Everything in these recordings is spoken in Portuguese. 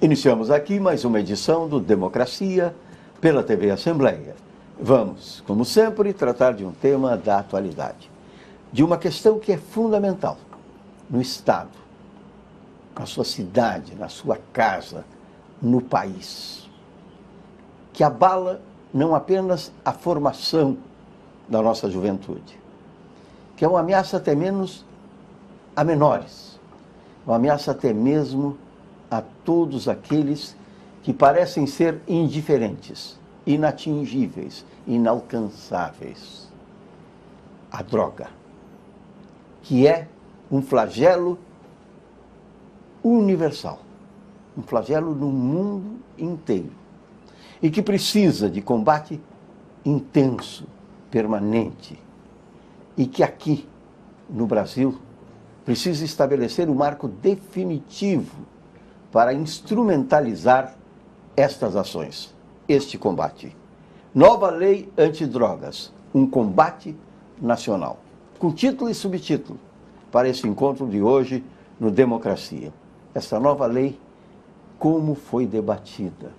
Iniciamos aqui mais uma edição do Democracia pela TV Assembleia. Vamos, como sempre, tratar de um tema da atualidade, de uma questão que é fundamental no Estado, na sua cidade, na sua casa, no país, que abala não apenas a formação da nossa juventude, que é uma ameaça até menos a menores, uma ameaça até mesmo a todos aqueles que parecem ser indiferentes, inatingíveis, inalcançáveis. A droga, que é um flagelo universal, um flagelo no mundo inteiro, e que precisa de combate intenso, permanente, e que aqui, no Brasil, precisa estabelecer um marco definitivo para instrumentalizar estas ações, este combate. Nova lei antidrogas, um combate nacional, com título e subtítulo, para esse encontro de hoje no Democracia. Essa nova lei, como foi debatida,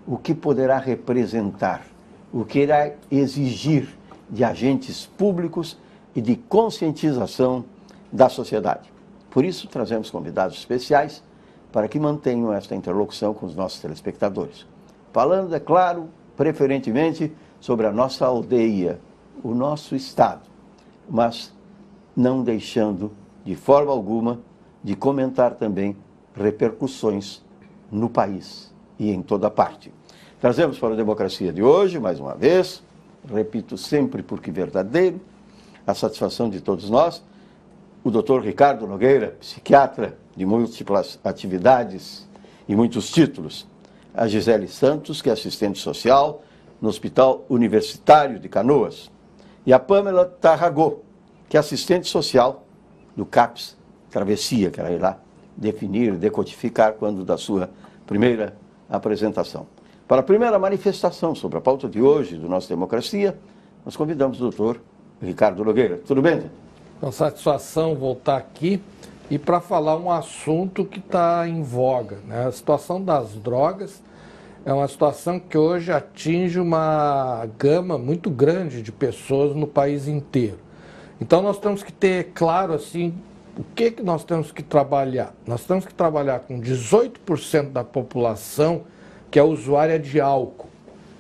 o que poderá representar, o que irá exigir de agentes públicos e de conscientização da sociedade. Por isso, trazemos convidados especiais para que mantenham esta interlocução com os nossos telespectadores. Falando, é claro, preferentemente sobre a nossa aldeia, o nosso estado, mas não deixando de forma alguma de comentar também repercussões no país e em toda parte. Trazemos para a Democracia de hoje, mais uma vez, repito sempre porque verdadeiro, a satisfação de todos nós, o Dr. Ricardo Nogueira, psiquiatra de múltiplas atividades e muitos títulos, a Gisele Santos, que é assistente social no Hospital Universitário de Canoas, e a Pamela Tarragó, que é assistente social do CAPS Travessia, que ela irá definir, decodificar quando da sua primeira apresentação. Para a primeira manifestação sobre a pauta de hoje do nosso Democracia, nós convidamos o Dr. Ricardo Nogueira. Tudo bem, gente? Uma satisfação voltar aqui e para falar um assunto que está em voga, né? A situação das drogas é uma situação que hoje atinge uma gama muito grande de pessoas no país inteiro. Então nós temos que ter claro assim, o que nós temos que trabalhar. Nós temos que trabalhar com 18% da população que é usuária de álcool.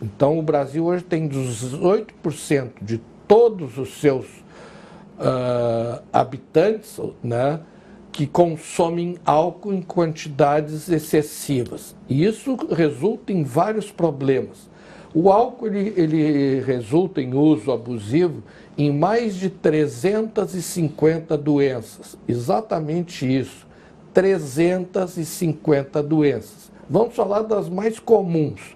Então o Brasil hoje tem 18% de todos os seus habitantes, né, que consomem álcool em quantidades excessivas. E isso resulta em vários problemas. O álcool ele resulta em uso abusivo em mais de 350 doenças. Exatamente isso, 350 doenças. Vamos falar das mais comuns.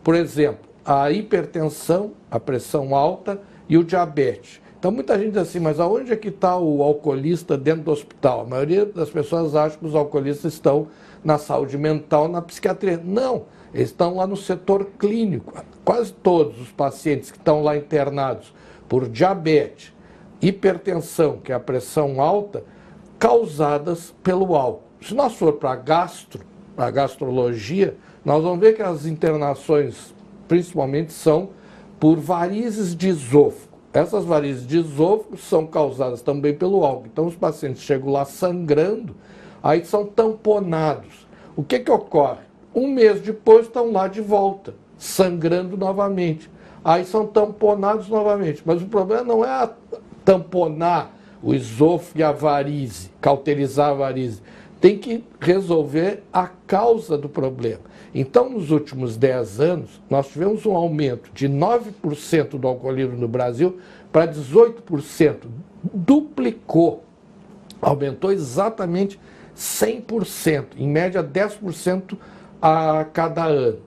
Por exemplo, a hipertensão, a pressão alta e o diabetes. Então muita gente diz assim, mas aonde é que está o alcoolista dentro do hospital? A maioria das pessoas acha que os alcoolistas estão na saúde mental, na psiquiatria. Não, eles estão lá no setor clínico. Quase todos os pacientes que estão lá internados por diabetes, hipertensão, que é a pressão alta, causadas pelo álcool. Se nós for para a gastrologia, nós vamos ver que as internações principalmente são por varizes de esôfago. Essas varizes de esôfago são causadas também pelo álcool. Então os pacientes chegam lá sangrando, aí são tamponados. O que ocorre? Um mês depois estão lá de volta, sangrando novamente. Aí são tamponados novamente. Mas o problema não é tamponar o esôfago e a varize, cauterizar a varize. Tem que resolver a causa do problema. Então, nos últimos 10 anos, nós tivemos um aumento de 9% do alcoolismo no Brasil para 18%. Duplicou. Aumentou exatamente 100%, em média 10% a cada ano.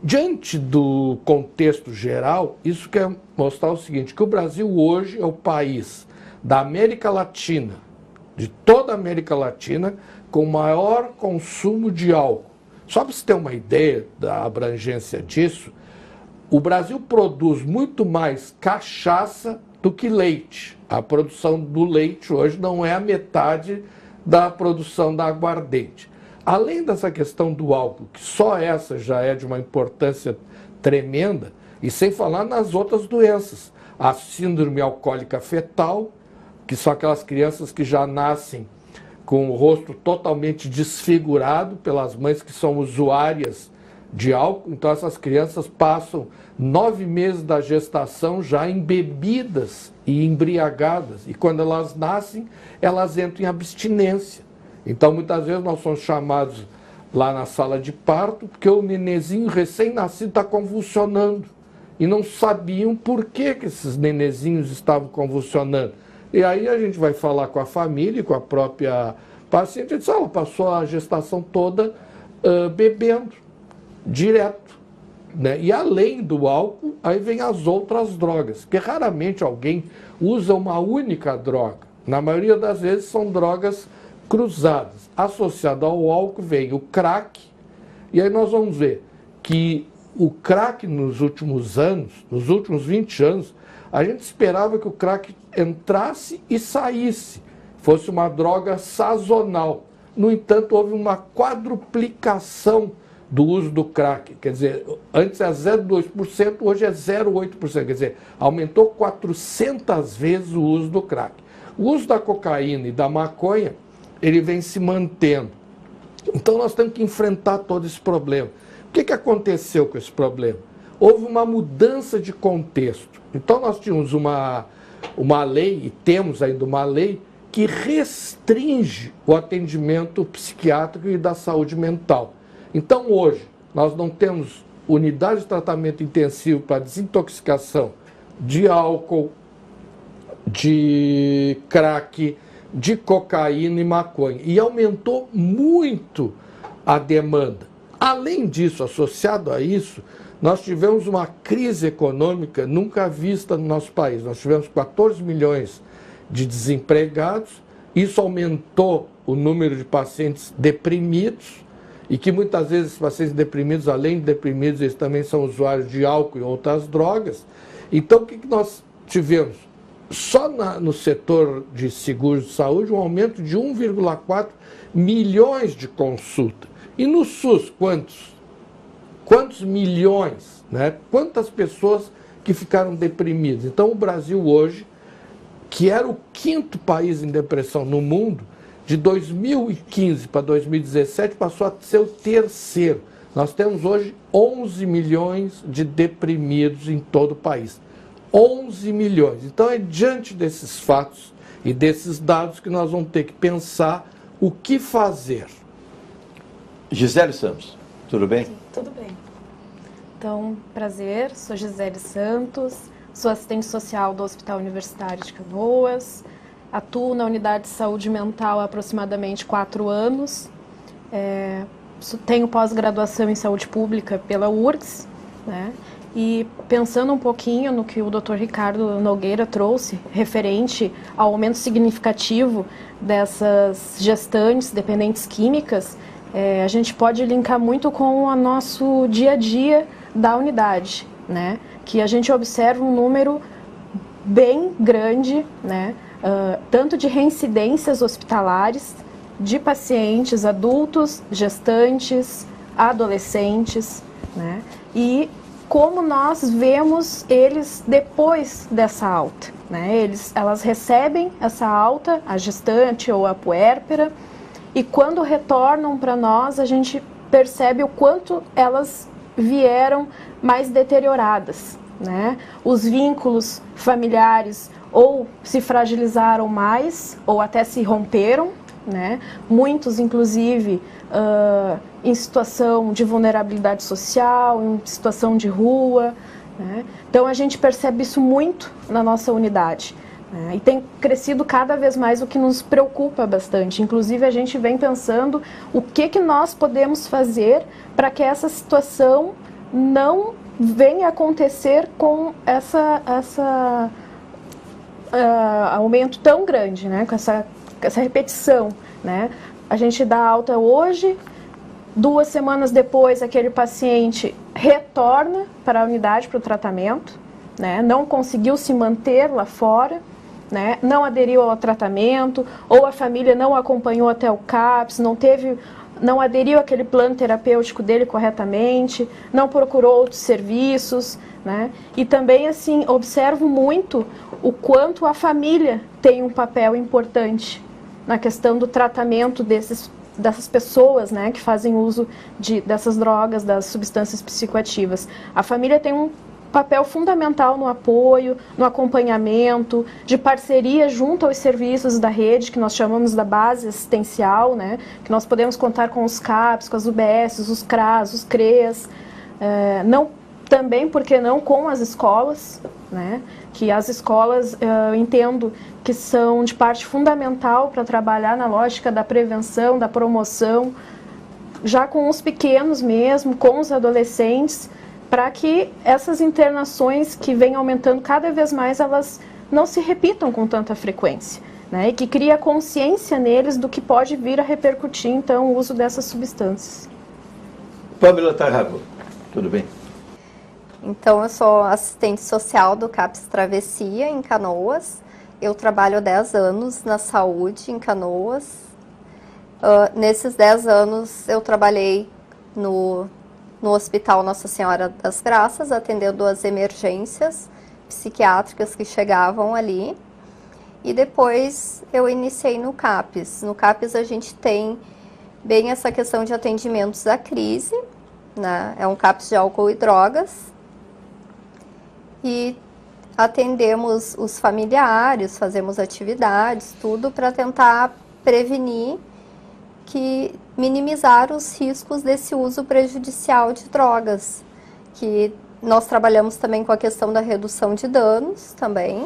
Diante do contexto geral, isso quer mostrar o seguinte, que o Brasil hoje é o país da América Latina, de toda a América Latina, com maior consumo de álcool. Só para você ter uma ideia da abrangência disso, o Brasil produz muito mais cachaça do que leite. A produção do leite hoje não é a metade da produção da aguardente. além dessa questão do álcool, que só essa já é de uma importância tremenda, e sem falar nas outras doenças, a síndrome alcoólica fetal, que são aquelas crianças que já nascem com o rosto totalmente desfigurado pelas mães que são usuárias de álcool. Então essas crianças passam 9 meses da gestação já embebidas e embriagadas. E quando elas nascem, elas entram em abstinência. Então muitas vezes nós somos chamados lá na sala de parto porque o nenezinho recém-nascido está convulsionando. E não sabiam por que esses nenezinhos estavam convulsionando. E aí a gente vai falar com a família e com a própria paciente, e diz, ela passou a gestação toda bebendo, direto. Né? E além do álcool, aí vem as outras drogas, porque raramente alguém usa uma única droga. Na maioria das vezes são drogas cruzadas. Associado ao álcool vem o crack, e aí nós vamos ver que o crack nos últimos anos, nos últimos 20 anos, a gente esperava que o crack entrasse e saísse, fosse uma droga sazonal. No entanto, houve uma quadruplicação do uso do crack. Quer dizer, antes era 0,2%, hoje é 0,8%. Quer dizer, aumentou 400 vezes o uso do crack. O uso da cocaína e da maconha, ele vem se mantendo. Então nós temos que enfrentar todo esse problema. O que aconteceu com esse problema? Houve uma mudança de contexto. Então nós tínhamos uma lei, e temos ainda uma lei, que restringe o atendimento psiquiátrico e da saúde mental. Então hoje nós não temos unidade de tratamento intensivo para desintoxicação de álcool, de crack, de cocaína e maconha. E aumentou muito a demanda. Além disso, associado a isso, nós tivemos uma crise econômica nunca vista no nosso país. Nós tivemos 14 milhões de desempregados, isso aumentou o número de pacientes deprimidos, e que muitas vezes esses pacientes deprimidos, além de deprimidos, eles também são usuários de álcool e outras drogas. Então, o que nós tivemos? Só no setor de seguros de saúde, um aumento de 1,4 milhões de consultas. E no SUS, quantos milhões, né? Quantas pessoas que ficaram deprimidas? Então o Brasil hoje, que era o 5º país em depressão no mundo, de 2015 para 2017 passou a ser o 3º. Nós temos hoje 11 milhões de deprimidos em todo o país. 11 milhões. Então é diante desses fatos e desses dados que nós vamos ter que pensar o que fazer. Gisele Santos, tudo bem? Sim, tudo bem. Então, prazer, sou Gisele Santos, sou assistente social do Hospital Universitário de Canoas, atuo na unidade de saúde mental há aproximadamente 4 anos, tenho pós-graduação em saúde pública pela URGS, né? E pensando um pouquinho no que o Dr. Ricardo Nogueira trouxe, referente ao aumento significativo dessas gestantes dependentes químicas, a gente pode linkar muito com o nosso dia a dia da unidade, né? Que a gente observa um número bem grande, né? Tanto de reincidências hospitalares, de pacientes adultos, gestantes, adolescentes, né? E como nós vemos eles depois dessa alta, né? Elas recebem essa alta, a gestante ou a puérpera, e quando retornam para nós, a gente percebe o quanto elas vieram mais deterioradas, né? Os vínculos familiares ou se fragilizaram mais, ou até se romperam, né? Muitos, inclusive, em situação de vulnerabilidade social, em situação de rua, né? Então a gente percebe isso muito na nossa unidade. E tem crescido cada vez mais, o que nos preocupa bastante. Inclusive, a gente vem pensando o que nós podemos fazer para que essa situação não venha acontecer com essa aumento tão grande, né? Com essa repetição, né? A gente dá alta hoje, 2 semanas depois aquele paciente retorna para a unidade, para o tratamento, né? Não conseguiu se manter lá fora, né? Não aderiu ao tratamento, ou a família não acompanhou até o CAPS, não teve não aderiu àquele plano terapêutico dele corretamente, não procurou outros serviços, né? E também, assim, observo muito o quanto a família tem um papel importante na questão do tratamento dessas pessoas, né, que fazem uso dessas drogas, das substâncias psicoativas. A família tem um papel fundamental no apoio, no acompanhamento, de parceria junto aos serviços da rede, que nós chamamos da base assistencial, né, que nós podemos contar com os CAPs, com as UBSs, os CRAS, os CREAS, também, por que não, com as escolas, né, que as escolas, eu entendo que são de parte fundamental para trabalhar na lógica da prevenção, da promoção, já com os pequenos mesmo, com os adolescentes, para que essas internações que vêm aumentando cada vez mais, elas não se repitam com tanta frequência, né? E que cria consciência neles do que pode vir a repercutir, então, o uso dessas substâncias. Pamela Tarrago, tudo bem? Então, eu sou assistente social do CAPS Travessia, em Canoas. Eu trabalho há 10 anos na saúde, em Canoas. Nesses 10 anos, eu trabalhei no Hospital Nossa Senhora das Graças, atendendo as emergências psiquiátricas que chegavam ali. E depois eu iniciei no CAPS. No CAPS a gente tem bem essa questão de atendimentos à crise, né? É um CAPS de álcool e drogas. E atendemos os familiares, fazemos atividades, tudo para tentar prevenir, minimizar os riscos desse uso prejudicial de drogas. Que nós trabalhamos também com a questão da redução de danos também,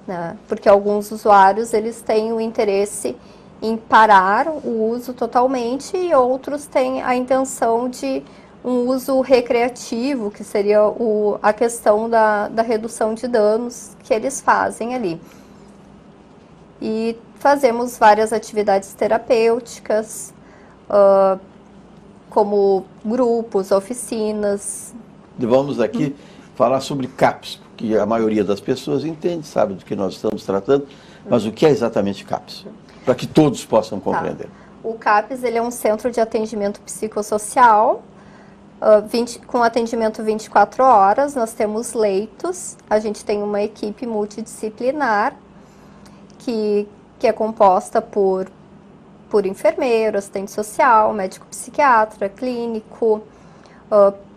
né? Porque alguns usuários eles têm o interesse em parar o uso totalmente e outros têm a intenção de um uso recreativo, que seria a questão da redução de danos que eles fazem ali. E fazemos várias atividades terapêuticas, como grupos, oficinas. Vamos aqui falar sobre CAPS, porque a maioria das pessoas entende, sabe do que nós estamos tratando, mas o que é exatamente CAPS? Para que todos possam compreender. Tá. O CAPS ele é um centro de atendimento psicossocial, com atendimento 24 horas, nós temos leitos, a gente tem uma equipe multidisciplinar que é composta por enfermeiro, assistente social, médico psiquiatra, clínico,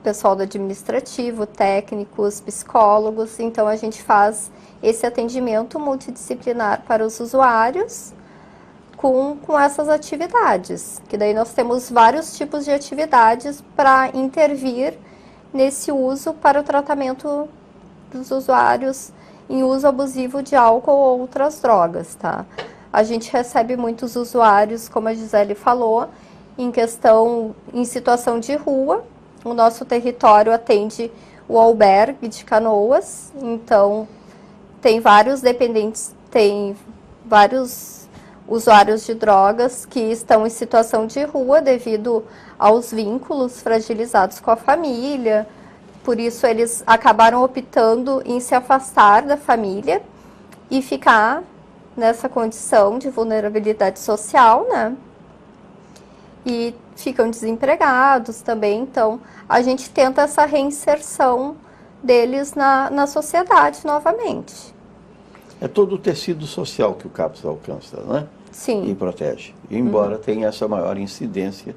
pessoal do administrativo, técnicos, psicólogos. Então a gente faz esse atendimento multidisciplinar para os usuários com essas atividades, que daí nós temos vários tipos de atividades para intervir nesse uso para o tratamento dos usuários em uso abusivo de álcool ou outras drogas, tá? A gente recebe muitos usuários, como a Gisele falou, em situação de rua. O nosso território atende o albergue de Canoas, então tem vários dependentes, tem vários usuários de drogas que estão em situação de rua devido aos vínculos fragilizados com a família. Por isso, eles acabaram optando em se afastar da família e ficar nessa condição de vulnerabilidade social, né? E ficam desempregados também. Então, a gente tenta essa reinserção deles na sociedade novamente. É todo o tecido social que o CAPS alcança, não é? Sim. E protege. Embora tenha essa maior incidência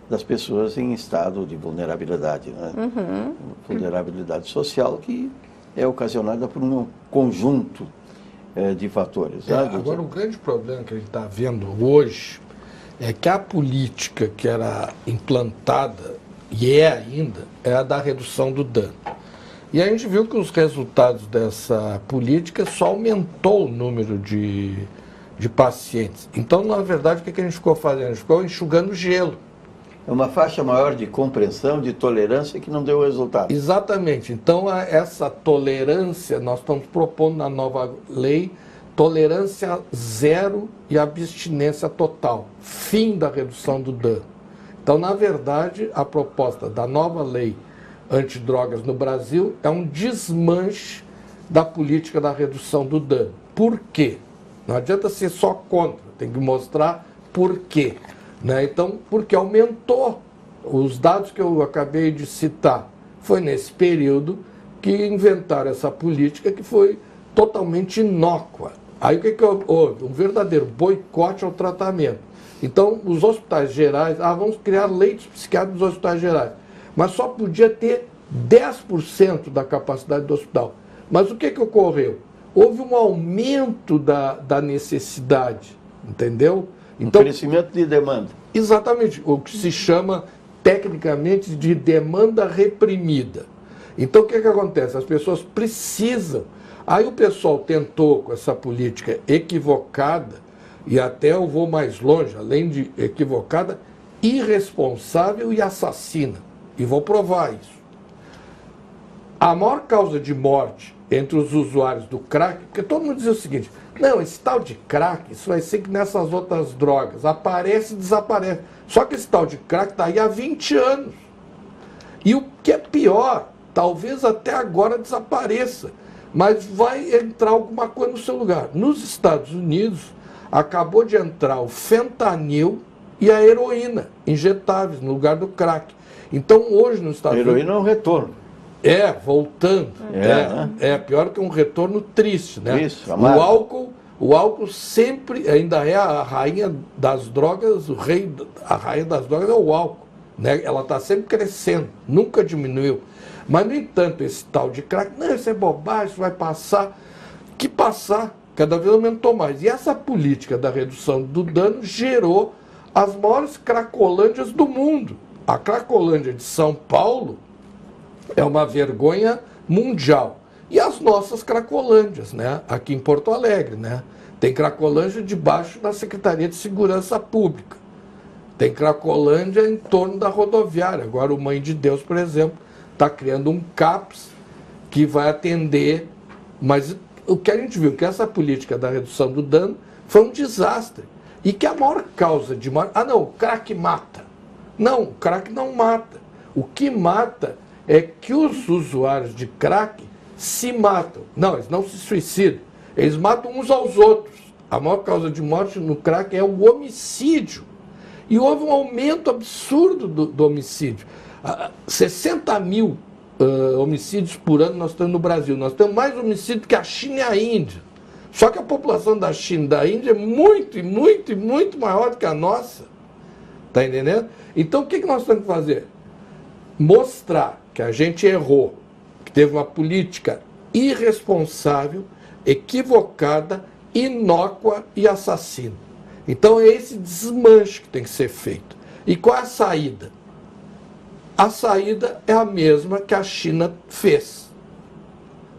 das pessoas em estado de vulnerabilidade, né? Vulnerabilidade social que é ocasionada por um conjunto de fatores. Agora, o grande problema que a gente está vendo hoje é que a política que era implantada, e é ainda, é a da redução do dano. E a gente viu que os resultados dessa política só aumentou o número de pacientes. Então, na verdade, o que a gente ficou fazendo? A gente ficou enxugando gelo. É uma faixa maior de compreensão, de tolerância que não deu resultado. Exatamente. Então, essa tolerância, nós estamos propondo na nova lei, tolerância zero e abstinência total. Fim da redução do dano. Então, na verdade, a proposta da nova lei antidrogas no Brasil é um desmanche da política da redução do dano. Por quê? Não adianta ser só contra, tem que mostrar por quê. né? Então, porque aumentou. Os dados que eu acabei de citar, foi nesse período que inventaram essa política que foi totalmente inócua. Aí o que houve? Um verdadeiro boicote ao tratamento. Então, os hospitais gerais, vamos criar leitos psiquiátricos nos hospitais gerais, mas só podia ter 10% da capacidade do hospital. Mas o que ocorreu? Houve um aumento da necessidade, entendeu? Então, crescimento de demanda. Exatamente, o que se chama tecnicamente de demanda reprimida. Então o que acontece? As pessoas precisam. Aí o pessoal tentou com essa política equivocada, e até eu vou mais longe, além de equivocada, irresponsável e assassina. E vou provar isso. A maior causa de morte entre os usuários do crack, porque todo mundo diz o seguinte, não, esse tal de crack, isso vai ser que nessas outras drogas, aparece e desaparece. Só que esse tal de crack está aí há 20 anos. E o que é pior, talvez até agora desapareça, mas vai entrar alguma coisa no seu lugar. Nos Estados Unidos, acabou de entrar o fentanil e a heroína, injetáveis, no lugar do crack. Então hoje nos Estados Unidos... A heroína é um retorno. Voltando. Pior que um retorno triste, né? Triste, amargo. O álcool sempre ainda é a rainha das drogas, a rainha das drogas é o álcool, né? Ela está sempre crescendo, nunca diminuiu. Mas, no entanto, esse tal de crack, não, isso é bobagem, isso vai passar. Que passar, cada vez aumentou mais. E essa política da redução do dano gerou as maiores cracolândias do mundo. A Cracolândia de São Paulo é uma vergonha mundial. E as nossas Cracolândias, né? Aqui em Porto Alegre, né? Tem Cracolândia debaixo da Secretaria de Segurança Pública. Tem Cracolândia em torno da rodoviária. Agora o Mãe de Deus, por exemplo, está criando um CAPS que vai atender. Mas o que a gente viu, que essa política da redução do dano foi um desastre. E que a maior causa de morte... não, o crack mata. Não, o crack não mata. O que mata é que os usuários de crack se matam. Não, eles não se suicidam. Eles matam uns aos outros. A maior causa de morte no crack é o homicídio. E houve um aumento absurdo do homicídio. 60 mil homicídios por ano nós temos no Brasil. Nós temos mais homicídio que a China e a Índia. Só que a população da China e da Índia é muito maior do que a nossa. Está entendendo? Então o que nós temos que fazer? Mostrar que a gente errou, que teve uma política irresponsável, equivocada, inócua e assassina. Então é esse desmanche que tem que ser feito. E qual é a saída? A saída é a mesma que a China fez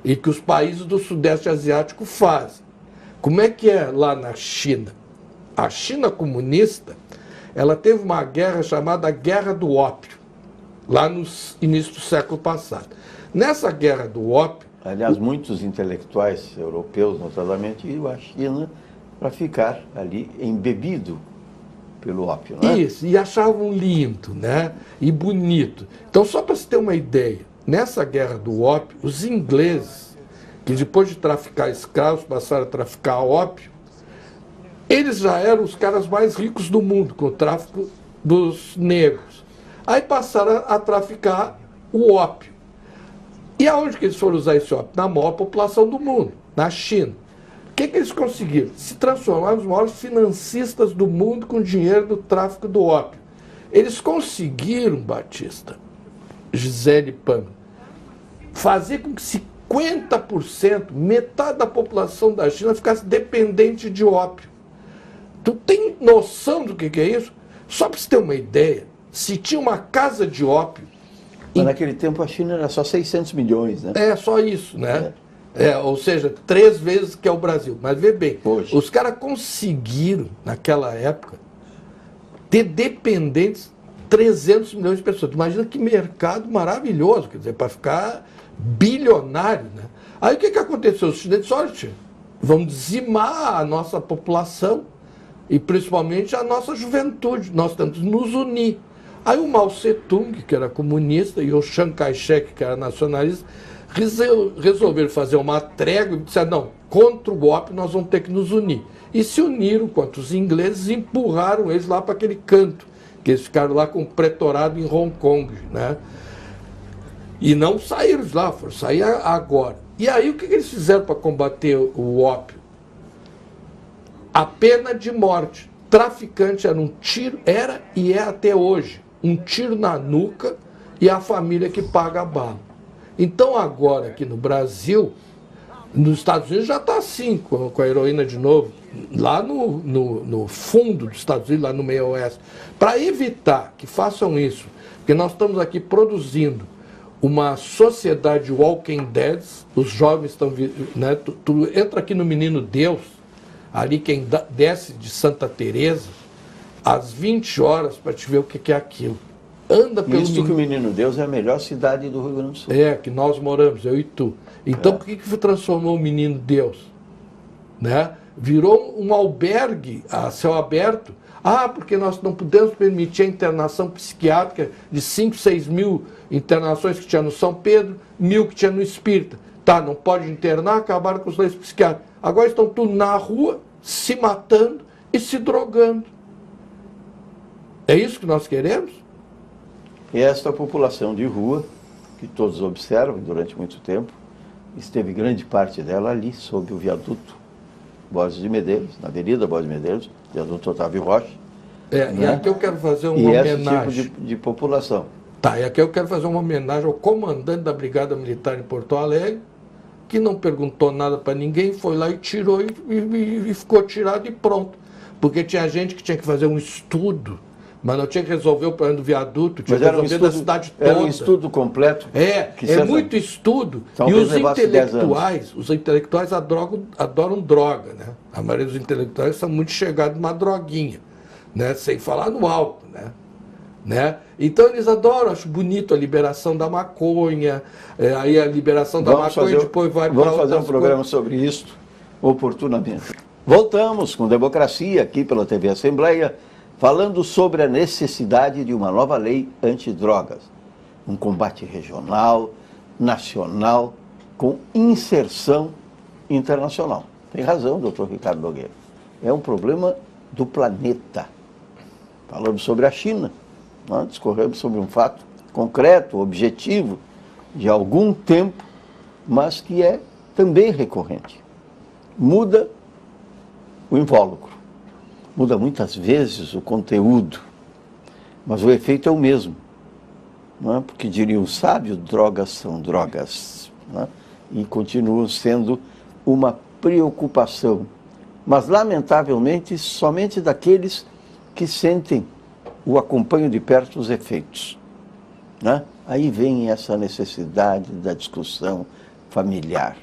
e que os países do Sudeste Asiático fazem. Como é que é lá na China? A China comunista, ela teve uma guerra chamada Guerra do Ópio, lá no início do século passado. Nessa Guerra do Ópio... Aliás, muitos intelectuais europeus, notadamente, iam à China para ficar ali embebido pelo ópio, né? Isso, e achavam lindo, né? E bonito. Então, só para se ter uma ideia, nessa Guerra do Ópio, os ingleses, que depois de traficar escravos passaram a traficar ópio, eles já eram os caras mais ricos do mundo, com o tráfico dos negros. Aí passaram a traficar o ópio. E aonde que eles foram usar esse ópio? Na maior população do mundo, na China. O que eles conseguiram? Se transformar nos maiores financistas do mundo com dinheiro do tráfico do ópio. Eles conseguiram, Batista, Gisele Pâmela, fazer com que 50%, metade da população da China, ficasse dependente de ópio. Tu tem noção do que é isso? Só para você ter uma ideia, se tinha uma casa de ópio... Mas naquele tempo a China era só 600 milhões, né? É, só isso, né? Ou seja, 3 vezes que é o Brasil. Mas vê bem, hoje, os caras conseguiram, naquela época, ter dependentes 300 milhões de pessoas. Imagina que mercado maravilhoso, quer dizer, para ficar bilionário, né? Aí o que aconteceu? Os chineses, olha, vão dizimar a nossa população e principalmente a nossa juventude. Nós temos que nos unir. Aí o Mao Tse-tung, que era comunista, e o Chiang Kai-shek, que era nacionalista, resolveram fazer uma trégua e disseram, não, contra o ópio nós vamos ter que nos unir. E se uniram contra os ingleses e empurraram eles lá para aquele canto, que eles ficaram lá com o pretorado em Hong Kong, né? E não saíram de lá, foram sair agora. E aí o que eles fizeram para combater o ópio? A pena de morte. Traficante era um tiro, era e é até hoje, um tiro na nuca e a família que paga a bala. Então agora aqui no Brasil, nos Estados Unidos já está assim, com a heroína de novo, lá no fundo dos Estados Unidos, lá no meio oeste. Para evitar que façam isso, porque nós estamos aqui produzindo uma sociedade Walking Dead, os jovens estão... Né, tu entra aqui no Menino Deus, ali quem desce de Santa Teresa, às 20 horas para te ver o que é aquilo. Anda pelo Isso que o Menino Deus é a melhor cidade do Rio Grande do Sul. É, que nós moramos, eu e tu. Então por que transformou o Menino Deus? Né? Virou um albergue a céu aberto. Ah, porque nós não podemos permitir a internação psiquiátrica de 5, 6 mil internações que tinha no São Pedro, 1.000 que tinha no Espírita. Tá, não pode internar, acabaram com os leis psiquiátricos. Agora estão tudo na rua, se matando e se drogando. É isso que nós queremos? E esta população de rua, que todos observam durante muito tempo, esteve grande parte dela ali, sob o viaduto Borges de Medeiros, na Avenida Borges de Medeiros, viaduto Otávio Rocha. É, né? E aqui eu quero fazer uma homenagem. Esse tipo de população. Tá, e aqui eu quero fazer uma homenagem ao comandante da Brigada Militar em Porto Alegre, que não perguntou nada para ninguém, foi lá e tirou e ficou tirado e pronto. Porque tinha gente que tinha que fazer um estudo, mas não tinha que resolver o problema do viaduto, tinha que resolver da cidade toda. Era um estudo completo. É muito estudo. E os intelectuais adoram droga, né? A maioria dos intelectuais são muito chegados numa droguinha, né? Sem falar no álcool, né? Então eles adoram, acho bonito a liberação da maconha, aí a liberação da maconha depois vai para Vamos fazer um programa sobre isso oportunamente. Voltamos com Democracia aqui pela TV Assembleia, falando sobre a necessidade de uma nova lei antidrogas, um combate regional, nacional, com inserção internacional. Tem razão, doutor Ricardo Nogueira. É um problema do planeta. Falamos sobre a China, nós discorremos sobre um fato concreto, objetivo, de algum tempo, mas que é também recorrente. Muda o invólucro. Muda muitas vezes o conteúdo, mas o efeito é o mesmo. Não é? Porque diria um sábio, drogas são drogas. Não é? E continuam sendo uma preocupação. Mas, lamentavelmente, somente daqueles que sentem ou acompanham de perto os efeitos. Não é? Aí vem essa necessidade da discussão familiar.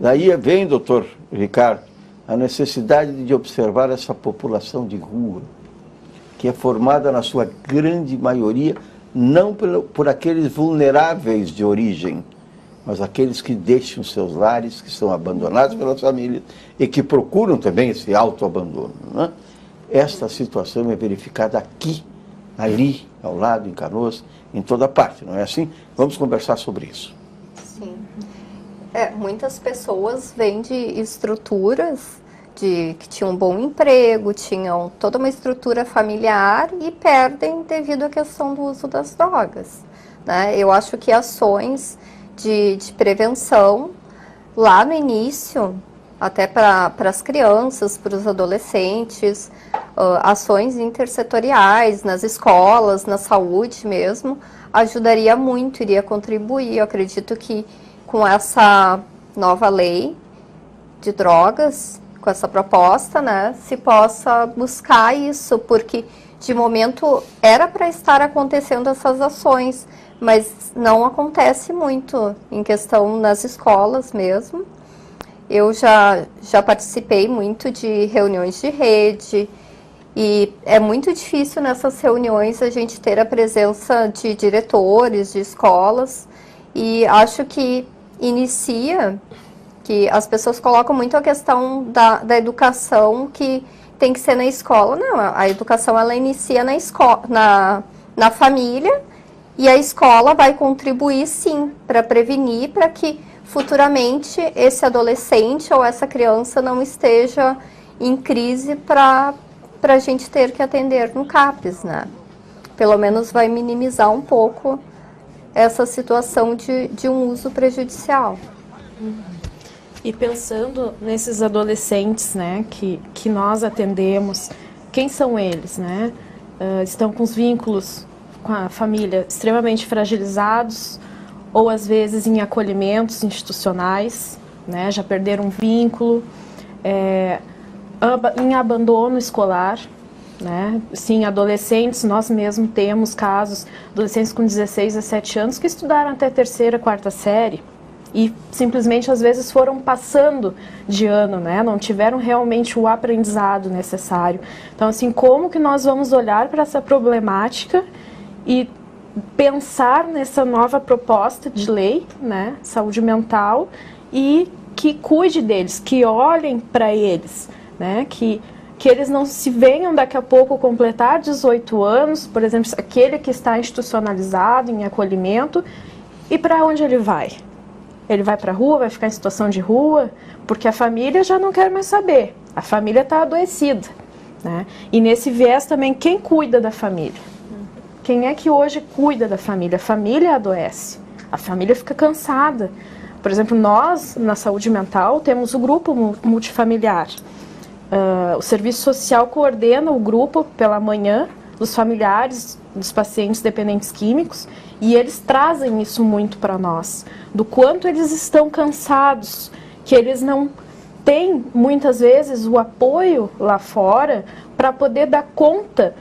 Daí vem, doutor Ricardo, a necessidade de observar essa população de rua, que é formada na sua grande maioria, não por aqueles vulneráveis de origem, mas aqueles que deixam seus lares, que são abandonados pelas famílias e que procuram também esse autoabandono. Né? Esta situação é verificada aqui, ali, ao lado, em Canoas, em toda parte, não é assim? Vamos conversar sobre isso. Sim. Muitas pessoas vêm de estruturas que tinham um bom emprego, tinham toda uma estrutura familiar e perdem devido à questão do uso das drogas. Né? Eu acho que ações de prevenção, lá no início, até para as crianças, para os adolescentes, ações intersetoriais nas escolas, na saúde mesmo, ajudaria muito, iria contribuir. Eu acredito que com essa nova lei de drogas, com essa proposta, né, se possa buscar isso, porque de momento era para estar acontecendo essas ações, mas não acontece muito em questão nas escolas mesmo. Eu já participei muito de reuniões de rede e é muito difícil nessas reuniões a gente ter a presença de diretores de escolas e acho que que as pessoas colocam muito a questão da educação que tem que ser na escola. Não, a educação ela inicia na família e a escola vai contribuir sim para prevenir, para que futuramente esse adolescente ou essa criança não esteja em crise para a gente ter que atender no CAPS, né? Pelo menos vai minimizar um pouco essa situação de um uso prejudicial. E pensando nesses adolescentes, né, que nós atendemos, quem são eles, né? Estão com os vínculos com a família extremamente fragilizados, ou às vezes em acolhimentos institucionais, né, já perderam um vínculo, em abandono escolar, né? Sim, adolescentes, nós mesmos temos casos, adolescentes com 16, 17 anos que estudaram até 3ª, 4ª série e simplesmente às vezes foram passando de ano, né? Não tiveram realmente o aprendizado necessário. Então, assim, como que nós vamos olhar para essa problemática e pensar nessa nova proposta de lei, né, saúde mental, e que cuide deles, que olhem para eles, né, que eles não se venham daqui a pouco completar 18 anos, por exemplo, aquele que está institucionalizado em acolhimento, e para onde ele vai? Ele vai para a rua, vai ficar em situação de rua, porque a família já não quer mais saber, a família está adoecida, né? E nesse viés também, quem cuida da família? Quem é que hoje cuida da família? A família adoece, a família fica cansada. Por exemplo, nós, na saúde mental, temos o grupo multifamiliar. O serviço social coordena o grupo pela manhã dos familiares dos pacientes dependentes químicos e eles trazem isso muito para nós, do quanto eles estão cansados, que eles não têm, muitas vezes, o apoio lá fora para poder dar conta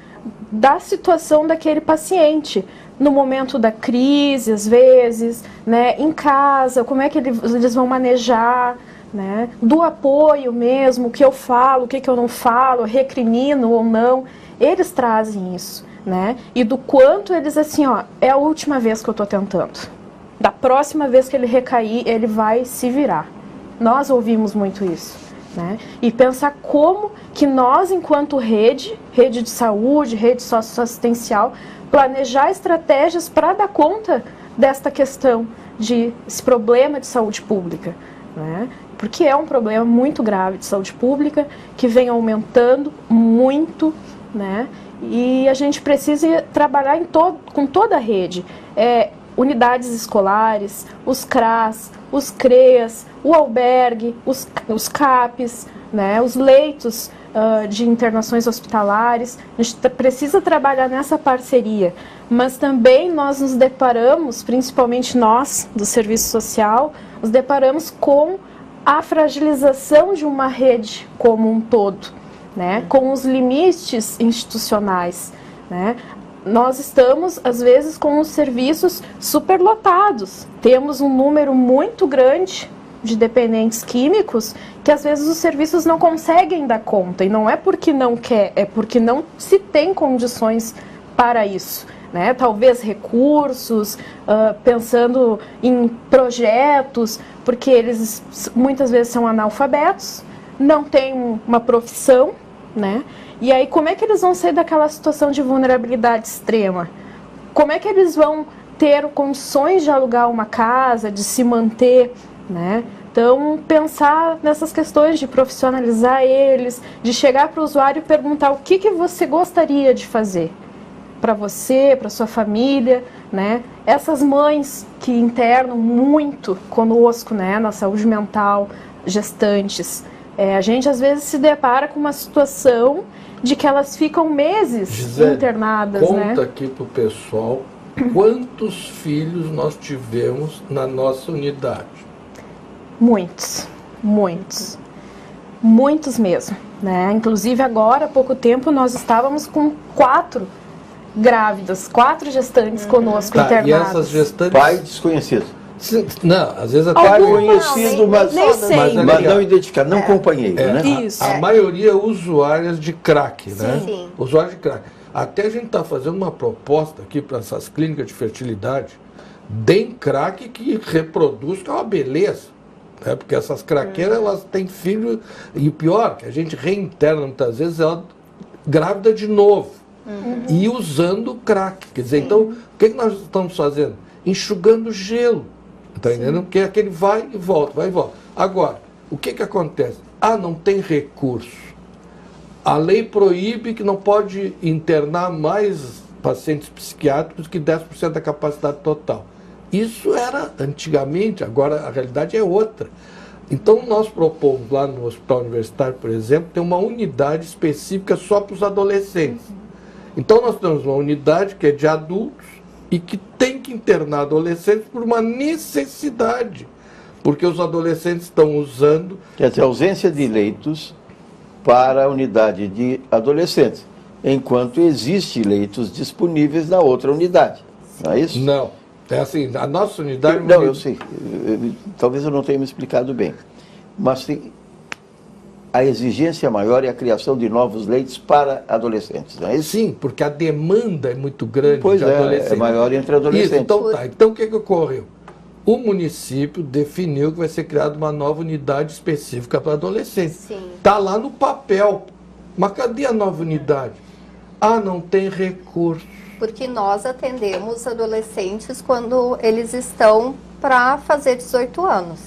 da situação daquele paciente, no momento da crise, às vezes, né, em casa, como é que eles vão manejar, né, do apoio mesmo, o que eu falo, o que eu não falo, recrimino ou não, eles trazem isso, né, e do quanto eles, assim, ó, é a última vez que eu estou tentando, da próxima vez que ele recair, ele vai se virar. Nós ouvimos muito isso, né, e pensar como que nós, enquanto rede de saúde, rede socioassistencial, planejar estratégias para dar conta desta questão esse problema de saúde pública, né? Porque é um problema muito grave de saúde pública, que vem aumentando muito, né? E a gente precisa trabalhar com toda a rede, unidades escolares, os CRAS, os CREAS, o albergue, os CAPs, né? Os leitos de internações hospitalares. A gente precisa trabalhar nessa parceria, mas também nós nos deparamos, principalmente nós do serviço social, nos deparamos com a fragilização de uma rede como um todo, né? Com os limites institucionais, né? Nós estamos, às vezes, com os serviços superlotados. Temos um número muito grande de dependentes químicos que, às vezes, os serviços não conseguem dar conta. E não é porque não quer, é porque não se tem condições para isso, né? Talvez recursos, pensando em projetos, porque eles muitas vezes são analfabetos, não têm uma profissão, né? E aí, como é que eles vão sair daquela situação de vulnerabilidade extrema? Como é que eles vão ter condições de alugar uma casa, de se manter, né? Então, pensar nessas questões de profissionalizar eles, de chegar para o usuário e perguntar o que você gostaria de fazer para você, para sua família, né? Essas mães que internam muito conosco, né, na saúde mental, gestantes, a gente às vezes se depara com uma situação de que elas ficam meses Gisele, internadas, conta, né? Aqui para o pessoal quantos filhos nós tivemos na nossa unidade. Muitos, muitos, muitos mesmo, né? Inclusive agora, há pouco tempo, nós estávamos com 4 grávidas, 4 gestantes conosco internadas. E essas gestantes... Pai desconhecido. Não, às vezes Pai até... conhecido, mas não identificado, não companheiro, né? Isso. A maioria usuárias de crack, né? Sim. Usuários de crack. Até a gente está fazendo uma proposta aqui para essas clínicas de fertilidade, deem crack que reproduz, que é uma beleza. Né? Porque essas craqueiras, elas têm filho, e o pior, que a gente reinterna muitas vezes, ela grávida de novo. E usando crack. Quer dizer, então, o que nós estamos fazendo? Enxugando gelo. Está entendendo? Porque aquele vai e volta, vai e volta. Agora, o que acontece? Não tem recurso. A lei proíbe que não pode internar mais pacientes psiquiátricos que 10% da capacidade total. Isso era antigamente, agora a realidade é outra. Então nós propomos lá no Hospital Universitário, por exemplo, ter uma unidade específica só para os adolescentes. Então nós temos uma unidade que é de adultos e que tem que internar adolescentes por uma necessidade, porque os adolescentes estão usando... Quer dizer, ausência de leitos para a unidade de adolescentes, enquanto existe leitos disponíveis na outra unidade, não é isso? Não, é assim, a nossa unidade... Não, eu sei, talvez eu não tenha me explicado bem, mas a exigência maior é a criação de novos leitos para adolescentes, não é isso? Sim, porque a demanda é muito grande Pois de adolescentes. É maior entre adolescentes. Isso, então tá. Então o que ocorreu? O município definiu que vai ser criada uma nova unidade específica para adolescentes. Está lá no papel. Mas cadê a nova unidade? Não tem recurso. Porque nós atendemos adolescentes quando eles estão para fazer 18 anos.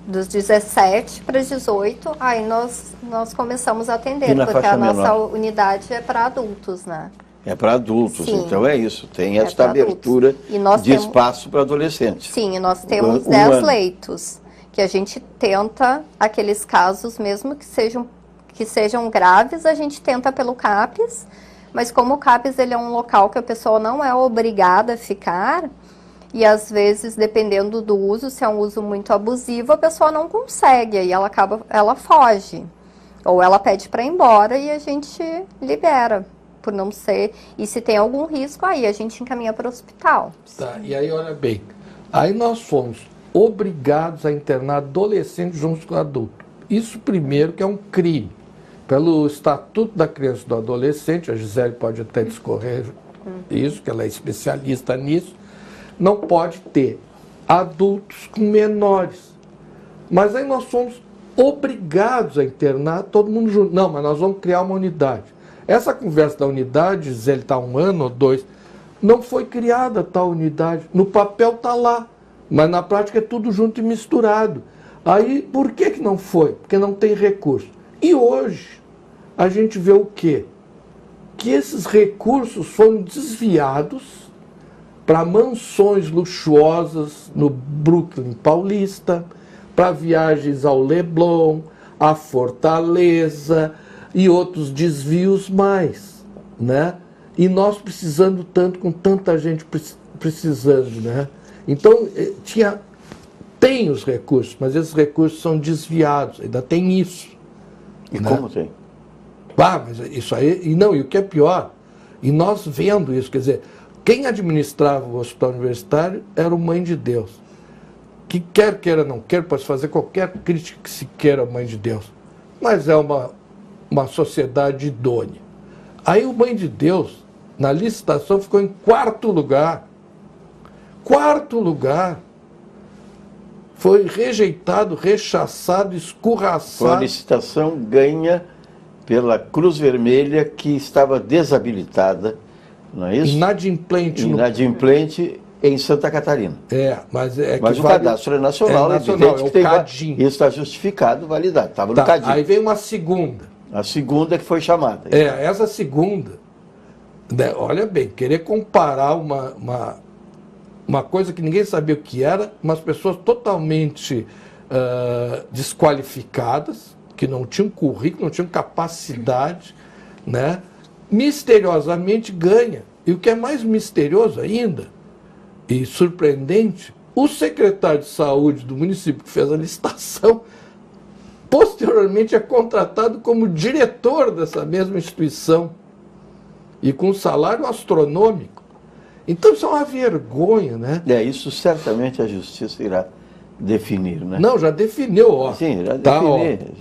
Dos 17 para 18, aí nós começamos a atender, porque a nossa unidade é para adultos, né? É para adultos, Sim. Então é isso, tem esta abertura de espaço para adolescentes. Sim, e nós temos 10 leitos, que a gente tenta, aqueles casos mesmo que sejam graves, a gente tenta pelo CAPES, mas como o CAPES ele é um local que a pessoa não é obrigada a ficar, e às vezes, dependendo do uso, se é um uso muito abusivo, a pessoa não consegue, aí ela foge, ou ela pede para ir embora e a gente libera. Por não ser, e se tem algum risco, aí a gente encaminha para o hospital. Tá, e aí olha bem, aí nós fomos obrigados a internar adolescentes juntos com adultos. Isso primeiro que é um crime. Pelo Estatuto da Criança e do Adolescente, a Gisele pode até discorrer isso, que ela é especialista nisso, não pode ter adultos com menores. Mas aí nós fomos obrigados a internar todo mundo junto. Não, mas nós vamos criar uma unidade. Essa conversa da unidade, Gisele, está 1 ano ou 2, não foi criada tal unidade. No papel está lá, mas na prática é tudo junto e misturado. Aí, por que não foi? Porque não tem recurso. E hoje, a gente vê o quê? Que esses recursos foram desviados para mansões luxuosas no Brooklyn Paulista, para viagens ao Leblon, à Fortaleza e outros desvios mais, né? E nós precisando tanto, com tanta gente precisando, né? Então, tem os recursos, mas esses recursos são desviados, ainda tem isso. E né? como tem? Mas isso aí, e o que é pior, e nós vendo isso, quer dizer, quem administrava o hospital universitário era o Mãe de Deus, que quer queira, não quer, pode fazer qualquer crítica que se queira ao Mãe de Deus, mas é uma sociedade idônea. Aí o Mãe de Deus, na licitação, ficou em 4º lugar. 4º lugar. Foi rejeitado, rechaçado, escorraçado. Foi uma licitação ganha pela Cruz Vermelha, que estava desabilitada, não é isso? Inadimplente em Santa Catarina. Mas o cadastro é nacional, evidente que tem CADIM. Isso está justificado, validado. Estava no CADIM. Aí vem uma segunda. A segunda que foi chamada. Essa segunda, né, olha bem, querer comparar uma coisa que ninguém sabia o que era, umas pessoas totalmente desqualificadas, que não tinham currículo, não tinham capacidade, né, misteriosamente ganha. E o que é mais misterioso ainda, e surpreendente, o secretário de saúde do município que fez a licitação, posteriormente é contratado como diretor dessa mesma instituição e com um salário astronômico. Então isso é uma vergonha, né? Isso certamente a justiça irá definir, né? Não, já definiu, ó. Sim, já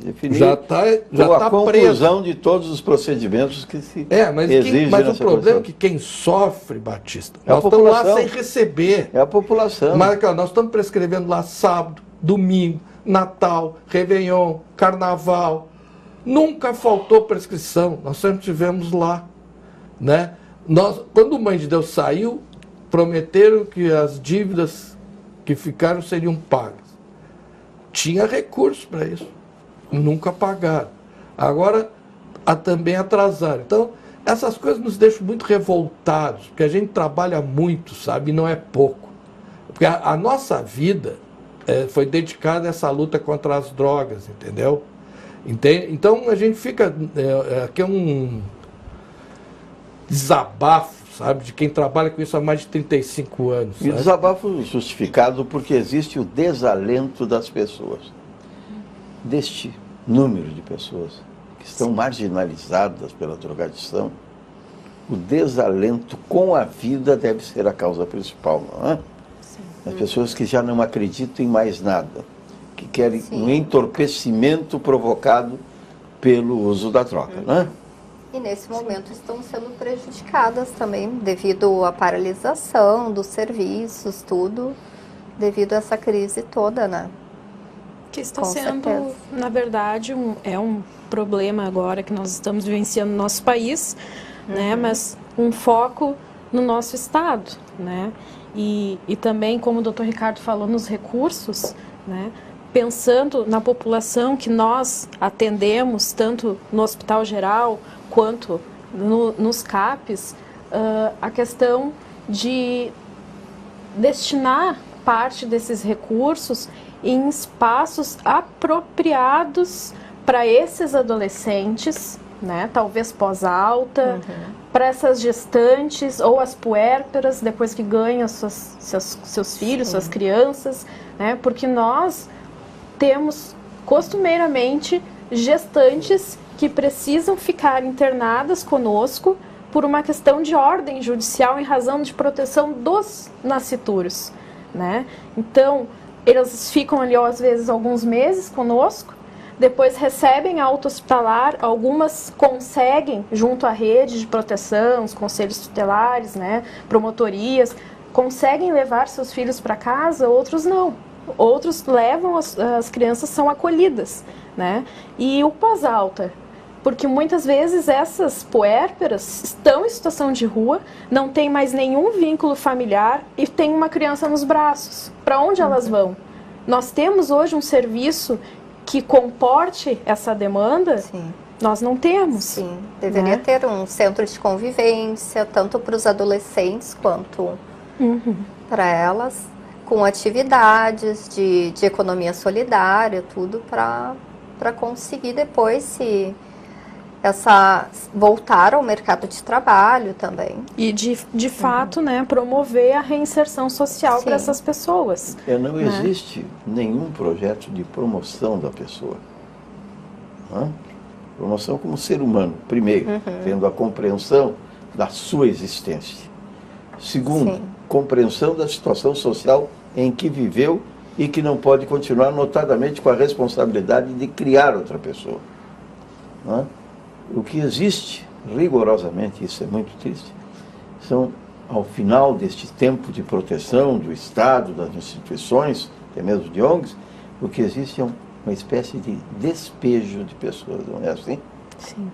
definiu. Já está a conclusão de todos os procedimentos que se exigem. Mas o problema é que quem sofre, Batista, nós estamos lá sem receber. É a população. Mas nós estamos prescrevendo lá sábado, domingo, Natal, Réveillon, Carnaval. Nunca faltou prescrição, nós sempre tivemos lá, né? Quando o Mãe de Deus saiu, prometeram que as dívidas que ficaram seriam pagas. Tinha recursos para isso, nunca pagaram. Agora, também atrasaram. Então, essas coisas nos deixam muito revoltados, porque a gente trabalha muito, sabe, e não é pouco. Porque a nossa vida foi dedicada a essa luta contra as drogas, entendeu? Então, a gente fica... aqui é um desabafo, sabe, de quem trabalha com isso há mais de 35 anos. E o sabe? desabafo justificado porque existe o desalento das pessoas, deste número de pessoas que estão marginalizadas pela drogadição. O desalento com a vida deve ser a causa principal, não é? Sim. As pessoas que já não acreditam em mais nada, que querem um entorpecimento provocado pelo uso da droga, não é? E nesse momento estão sendo prejudicadas também devido à paralisação dos serviços, tudo, devido a essa crise toda, né? Que está Com sendo, certeza. na verdade, um problema agora que nós estamos vivenciando no nosso país, né? Mas um foco no nosso estado, né? E também, como o Dr. Ricardo falou, nos recursos, né? Pensando na população que nós atendemos, tanto no Hospital Geral quanto nos CAPs, a questão de destinar parte desses recursos em espaços apropriados para esses adolescentes, né? Talvez pós-alta, para essas gestantes ou as puérperas, depois que ganham seus filhos, suas crianças, né? Porque nós temos costumeiramente gestantes que precisam ficar internadas conosco por uma questão de ordem judicial em razão de proteção dos nascituros, né? Então, eles ficam ali, às vezes, alguns meses conosco, depois recebem alta hospitalar, algumas conseguem, junto à rede de proteção, os conselhos tutelares, né, promotorias, conseguem levar seus filhos para casa, outros não. Outros levam, as crianças são acolhidas, né? E o pós-alta, porque muitas vezes essas puérperas estão em situação de rua, não tem mais nenhum vínculo familiar e tem uma criança nos braços. Para onde elas vão? Nós temos hoje um serviço que comporte essa demanda? Sim. Nós não temos. Sim, deveria ter um centro de convivência, tanto para os adolescentes quanto para elas, com atividades de economia solidária, tudo para conseguir depois se voltar ao mercado de trabalho também. E de fato, né, promover a reinserção social para essas pessoas. Não existe nenhum projeto de promoção da pessoa. Promoção como ser humano, primeiro, tendo a compreensão da sua existência. Segundo, compreensão da situação social em que viveu e que não pode continuar, notadamente com a responsabilidade de criar outra pessoa. O que existe, rigorosamente, isso é muito triste, são, ao final deste tempo de proteção do Estado, das instituições, até mesmo de ONGs, o que existe é uma espécie de despejo de pessoas, não é assim? Sim.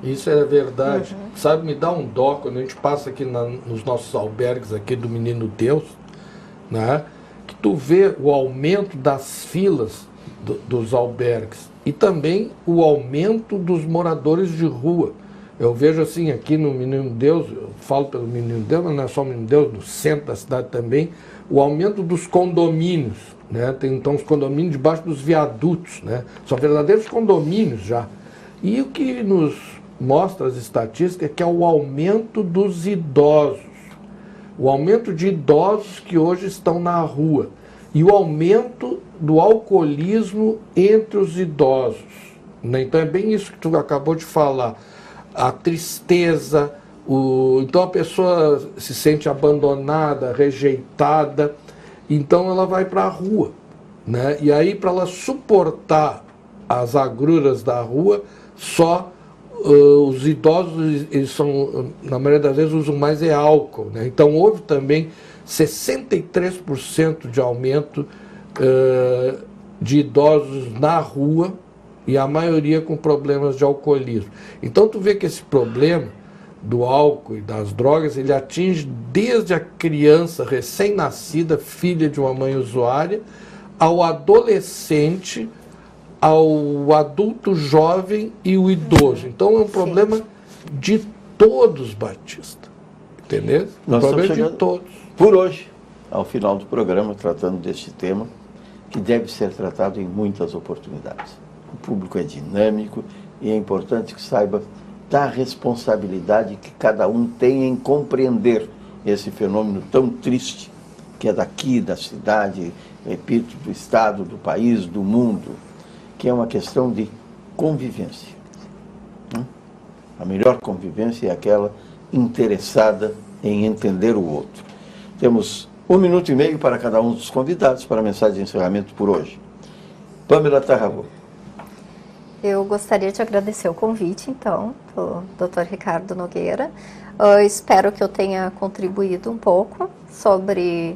Isso é verdade. Sabe, me dá um dó quando a gente passa aqui nos nossos albergues aqui do Menino Deus, né, que tu vê o aumento das filas dos albergues e também o aumento dos moradores de rua. Eu vejo assim aqui no Menino Deus, eu falo pelo Menino Deus, mas não é só o Menino Deus, no centro da cidade também, o aumento dos condomínios, né? Tem então os condomínios debaixo dos viadutos, né? São verdadeiros condomínios já. E o que nos mostra as estatísticas é que é o aumento dos idosos, o aumento de idosos que hoje estão na rua e o aumento do alcoolismo entre os idosos, né? Então é bem isso que tu acabou de falar, a tristeza, então a pessoa se sente abandonada, rejeitada, então ela vai para a rua, né? E aí, para ela suportar as agruras da rua, só os idosos, eles são, na maioria das vezes, usam mais álcool, né? Então houve também 63% de aumento de idosos na rua e a maioria com problemas de alcoolismo. Então tu vê que esse problema do álcool e das drogas, ele atinge desde a criança recém-nascida, filha de uma mãe usuária, ao adolescente, ao adulto jovem e o idoso. Então é um problema de todos, Batista. Entendeu? Nós problema estamos chegando de todos. por hoje ao final do programa, tratando deste tema, que deve ser tratado em muitas oportunidades. O público é dinâmico e é importante que saiba da responsabilidade que cada um tem em compreender esse fenômeno tão triste, que é daqui, da cidade, repito, do estado, do país, do mundo, que é uma questão de convivência. A melhor convivência é aquela interessada em entender o outro. Temos 1 minuto e meio para cada um dos convidados para a mensagem de encerramento por hoje. Pamela Tarragó. Eu gostaria de agradecer o convite, então, do Dr. Ricardo Nogueira. Eu espero que eu tenha contribuído um pouco sobre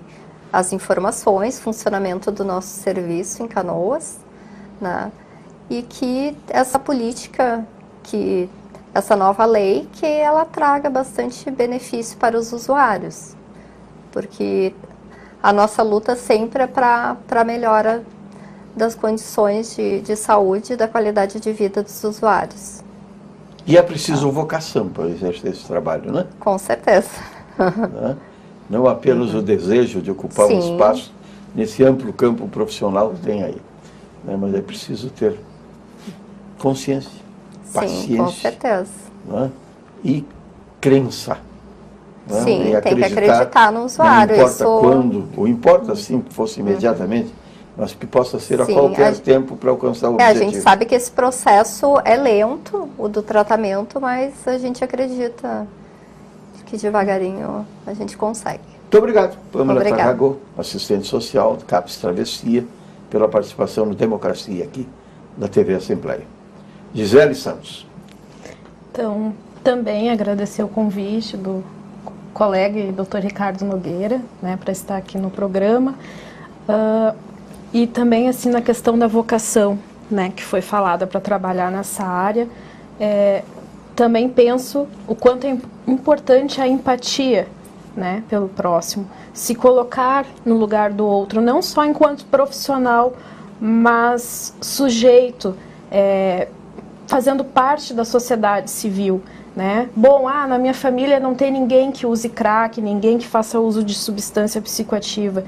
as informações, funcionamento do nosso serviço em Canoas, né? E que essa política, que essa nova lei, que ela traga bastante benefício para os usuários, porque a nossa luta sempre é para a melhora das condições de saúde e da qualidade de vida dos usuários. E é preciso vocação para exercer esse trabalho, né? Com certeza. Não apenas o desejo de ocupar um espaço nesse amplo campo profissional que tem aí, né? Mas é preciso ter consciência, paciência. Com certeza. Né? E crença. Né? Sim, e tem que acreditar no usuário. Não importa quando, ou importa sim que fosse imediatamente, mas que possa ser a qualquer tempo para alcançar o objetivo. A gente sabe que esse processo é lento, o do tratamento, mas a gente acredita que devagarinho a gente consegue. Muito obrigado, Pamela Tarragó, assistente social do CAPES Travessia, pela participação no Democracia aqui da TV Assembleia. Gisele Santos. Então, também agradecer o convite do colega e Dr. Ricardo Nogueira, né, para estar aqui no programa. E também, assim, na questão da vocação, né, que foi falada para trabalhar nessa área, também penso o quanto é importante a empatia, né, pelo próximo, se colocar no lugar do outro, não só enquanto profissional, mas sujeito, fazendo parte da sociedade civil, né? Bom, na minha família não tem ninguém que use crack, ninguém que faça uso de substância psicoativa.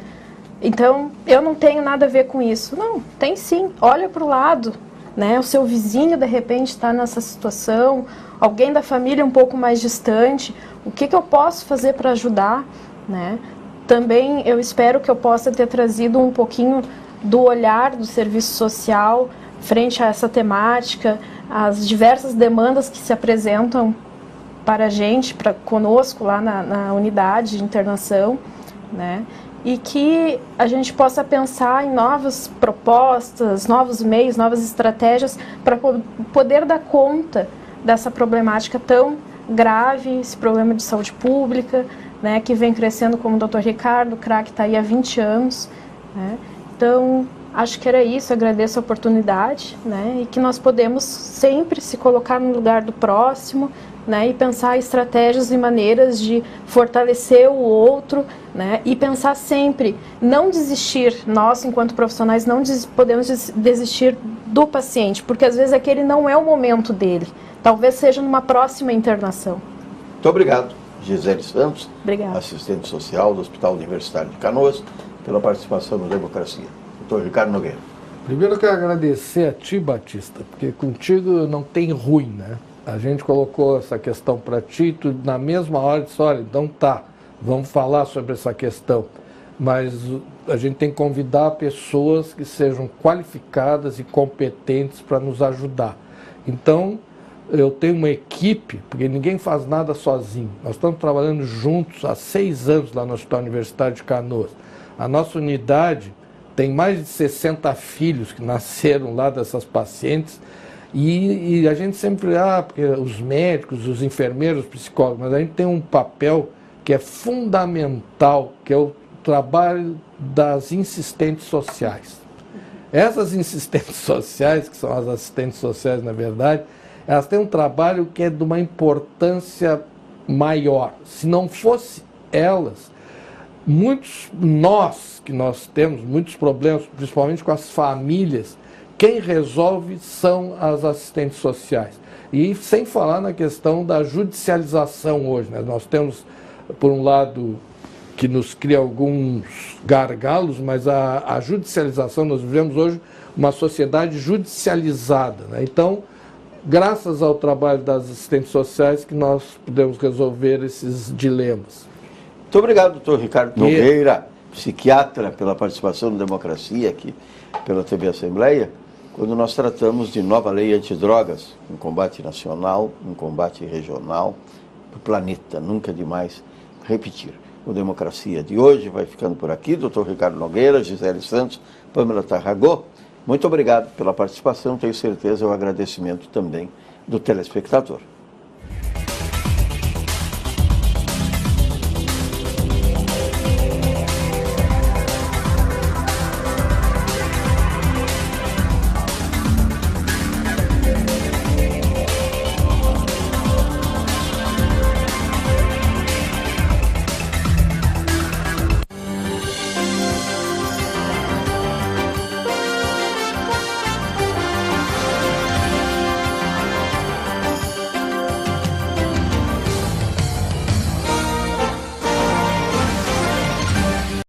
Então, eu não tenho nada a ver com isso. Não, tem sim. Olha para o lado, né? O seu vizinho, de repente, está nessa situação, alguém da família um pouco mais distante. O que eu posso fazer para ajudar, né? Também eu espero que eu possa ter trazido um pouquinho do olhar do serviço social frente a essa temática, as diversas demandas que se apresentam para a gente, conosco lá na unidade de internação, né? E que a gente possa pensar em novas propostas, novos meios, novas estratégias para poder dar conta dessa problemática tão grave, esse problema de saúde pública, né, que vem crescendo, como o Dr. Ricardo, o crack está aí há 20 anos. Né? Então, acho que era isso, agradeço a oportunidade, né, e que nós podemos sempre se colocar no lugar do próximo, né, e pensar estratégias e maneiras de fortalecer o outro, né, e pensar sempre, não desistir, nós enquanto profissionais não podemos desistir do paciente, porque às vezes aquele não é o momento dele, talvez seja numa próxima internação. Muito obrigado, Gisele Santos, Obrigada. Assistente social do Hospital Universitário de Canoas, pela participação no Democracia. Dr. Ricardo Nogueira. Primeiro eu quero agradecer a ti, Batista, porque contigo não tem ruim, né? A gente colocou essa questão para ti, tu na mesma hora disse, olha, então tá, vamos falar sobre essa questão. Mas a gente tem que convidar pessoas que sejam qualificadas e competentes para nos ajudar. Então, eu tenho uma equipe, porque ninguém faz nada sozinho. Nós estamos trabalhando juntos há 6 anos lá no Hospital Universitário de Canoas. A nossa unidade tem mais de 60 filhos que nasceram lá dessas pacientes. E a gente sempre, porque os médicos, os enfermeiros, os psicólogos, mas a gente tem um papel que é fundamental, que é o trabalho das insistentes sociais. Essas insistentes sociais, que são as assistentes sociais, na verdade, elas têm um trabalho que é de uma importância maior. Se não fosse elas, nós temos muitos problemas, principalmente com as famílias, quem resolve são as assistentes sociais. E sem falar na questão da judicialização hoje, né? Nós temos, por um lado, que nos cria alguns gargalos, mas a judicialização, nós vivemos hoje uma sociedade judicializada, né? Então, graças ao trabalho das assistentes sociais que nós podemos resolver esses dilemas. Muito obrigado, doutor Ricardo Nogueira, psiquiatra, pela participação no Democracia aqui pela TV Assembleia, quando nós tratamos de nova lei antidrogas, um combate nacional, um combate regional, do planeta, nunca demais repetir. O Democracia de hoje vai ficando por aqui, doutor Ricardo Nogueira, Gisele Santos, Pamela Tarragó, muito obrigado pela participação, tenho certeza o agradecimento também do telespectador.